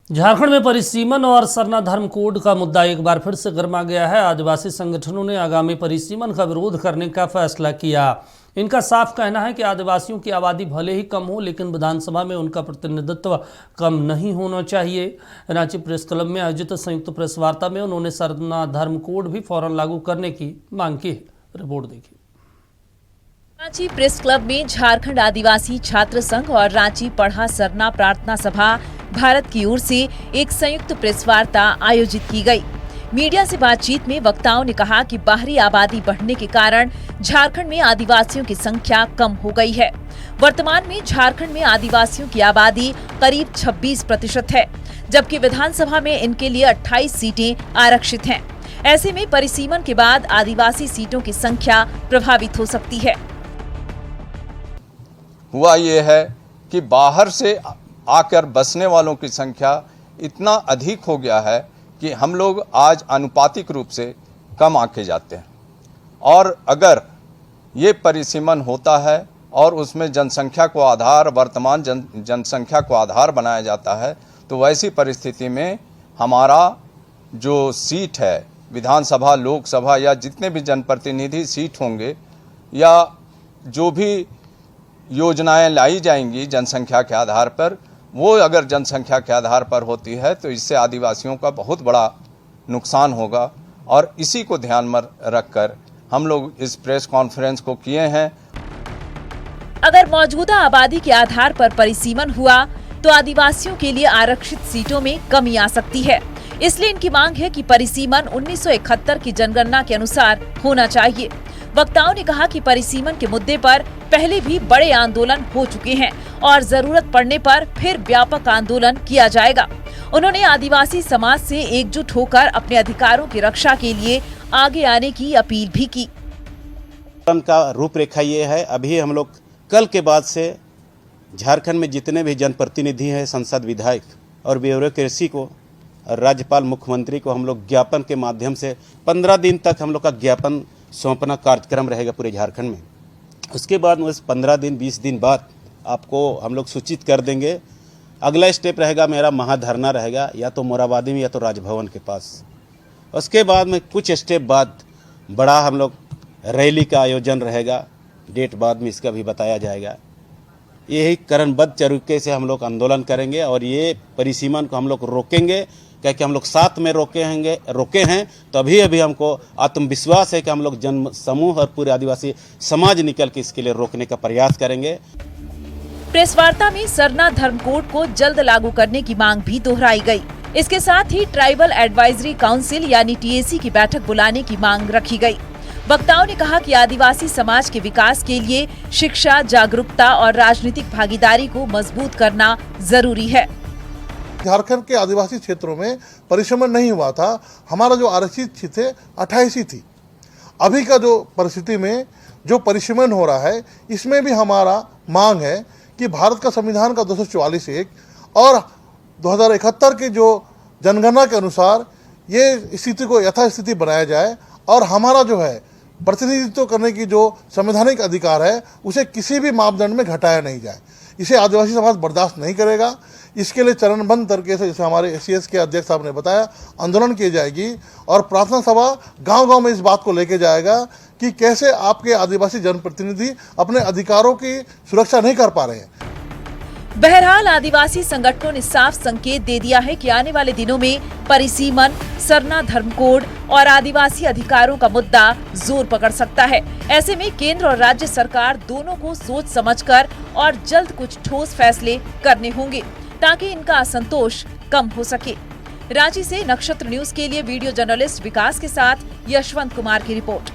झारखंड में परिसीमन और सरना धर्म कोड का मुद्दा एक बार फिर से गर्मा गया है। आदिवासी संगठनों ने आगामी परिसीमन का विरोध करने का फैसला किया। इनका साफ कहना है कि आदिवासियों की आबादी भले ही कम हो, लेकिन विधानसभा में उनका प्रतिनिधित्व कम नहीं होना चाहिए। रांची प्रेस क्लब में आयोजित संयुक्त प्रेस वार्ता में उन्होंने सरना धर्म कोड भी फौरन लागू करने की मांग की है। रिपोर्ट देखिए। रांची प्रेस क्लब में झारखंड आदिवासी छात्र संघ और रांची पढ़ा सरना प्रार्थना सभा भारत की ओर से एक संयुक्त प्रेस वार्ता आयोजित की गई। मीडिया से बातचीत में वक्ताओं ने कहा कि बाहरी आबादी बढ़ने के कारण झारखंड में आदिवासियों की संख्या कम हो गई है। वर्तमान में झारखंड में आदिवासियों की आबादी करीब 26% है, जबकि विधानसभा में इनके लिए 28 सीटें आरक्षित हैं। ऐसे में परिसीमन के बाद आदिवासी सीटों की संख्या प्रभावित हो सकती है। हुआ ये है कि बाहर से आकर बसने वालों की संख्या इतना अधिक हो गया है कि हम लोग आज आनुपातिक रूप से कम आके जाते हैं, और अगर ये परिसीमन होता है और उसमें जनसंख्या को आधार वर्तमान जनसंख्या को आधार बनाया जाता है, तो वैसी परिस्थिति में हमारा जो सीट है विधानसभा, लोकसभा या जितने भी जनप्रतिनिधि सीट होंगे या जो भी योजनाएं लाई जाएंगी जनसंख्या के आधार पर, वो अगर जनसंख्या के आधार पर होती है तो इससे आदिवासियों का बहुत बड़ा नुकसान होगा। और इसी को ध्यान में रखकर हम लोग इस प्रेस कॉन्फ्रेंस को किए हैं। अगर मौजूदा आबादी के आधार पर परिसीमन हुआ तो आदिवासियों के लिए आरक्षित सीटों में कमी आ सकती है। इसलिए इनकी मांग है कि परिसीमन 1971 की जनगणना के अनुसार होना चाहिए। वक्ताओं ने कहा कि परिसीमन के मुद्दे पर पहले भी बड़े आंदोलन हो चुके हैं और जरूरत पड़ने पर फिर व्यापक आंदोलन किया जाएगा। उन्होंने आदिवासी समाज से एकजुट होकर अपने अधिकारों की रक्षा के लिए आगे आने की अपील भी की। का रूपरेखा ये है, अभी हम लोग कल के बाद से झारखंड में जितने भी जनप्रतिनिधि हैं, संसद, विधायक और ब्यूरोक्रेसी को, राज्यपाल, मुख्यमंत्री को हम लोग ज्ञापन के माध्यम से 15 दिन तक हम लोग का ज्ञापन सौंपना कार्यक्रम रहेगा पूरे झारखंड में। उसके बाद उस 15 दिन 20 दिन बाद आपको हम लोग सूचित कर देंगे। अगला स्टेप रहेगा मेरा महाधरना रहेगा, या तो मोराबादी में या तो राजभवन के पास। उसके बाद में कुछ स्टेप बाद बड़ा हम लोग रैली का आयोजन रहेगा, डेट बाद में इसका भी बताया जाएगा। यही क्रमबद्ध तरीके से हम लोग आंदोलन करेंगे और ये परिसीमन को हम लोग रोकेंगे, क्योंकि हम लोग साथ में रोके हैं। तभी अभी हमको आत्मविश्वास है कि हम लोग जन समूह और पूरे आदिवासी समाज निकल के इसके लिए रोकने का प्रयास करेंगे। प्रेस वार्ता में सरना धर्म कोड को जल्द लागू करने की मांग भी दोहराई गई। इसके साथ ही ट्राइबल एडवाइजरी काउंसिल यानी TAC की बैठक बुलाने की मांग रखी गई। वक्ताओं ने कहा कि आदिवासी समाज के विकास के लिए शिक्षा, जागरूकता और राजनीतिक भागीदारी को मजबूत करना जरूरी है। झारखंड के आदिवासी क्षेत्रों में परिसीमन नहीं हुआ था। हमारा जो आरक्षित सीट थे 28 ही थी। अभी का जो परिस्थिति में जो परिसीमन हो रहा है, इसमें भी हमारा मांग है कि भारत का संविधान का 244(1) और 2071 की जो जनगणना के अनुसार ये स्थिति को यथास्थिति बनाया जाए और हमारा जो है प्रतिनिधित्व करने की जो संवैधानिक अधिकार है उसे किसी भी मापदंड में घटाया नहीं जाए। इसे आदिवासी समाज बर्दाश्त नहीं करेगा। इसके लिए चरणबद्ध तरीके से, जैसे हमारे ACS के अध्यक्ष साहब ने बताया, आंदोलन की जाएगी और प्रार्थना सभा गांव-गांव में इस बात को लेके जाएगा कि कैसे आपके आदिवासी जनप्रतिनिधि अपने अधिकारों की सुरक्षा नहीं कर पा रहे हैं। बहरहाल आदिवासी संगठनों ने साफ संकेत दे दिया है कि आने वाले दिनों में परिसीमन, सरना धर्म कोड और आदिवासी अधिकारों का मुद्दा जोर पकड़ सकता है। ऐसे में केंद्र और राज्य सरकार दोनों को सोच समझकर और जल्द कुछ ठोस फैसले करने होंगे ताकि इनका असंतोष कम हो सके। रांची से नक्षत्र न्यूज के लिए वीडियो जर्नलिस्ट विकास के साथ यशवंत कुमार की रिपोर्ट।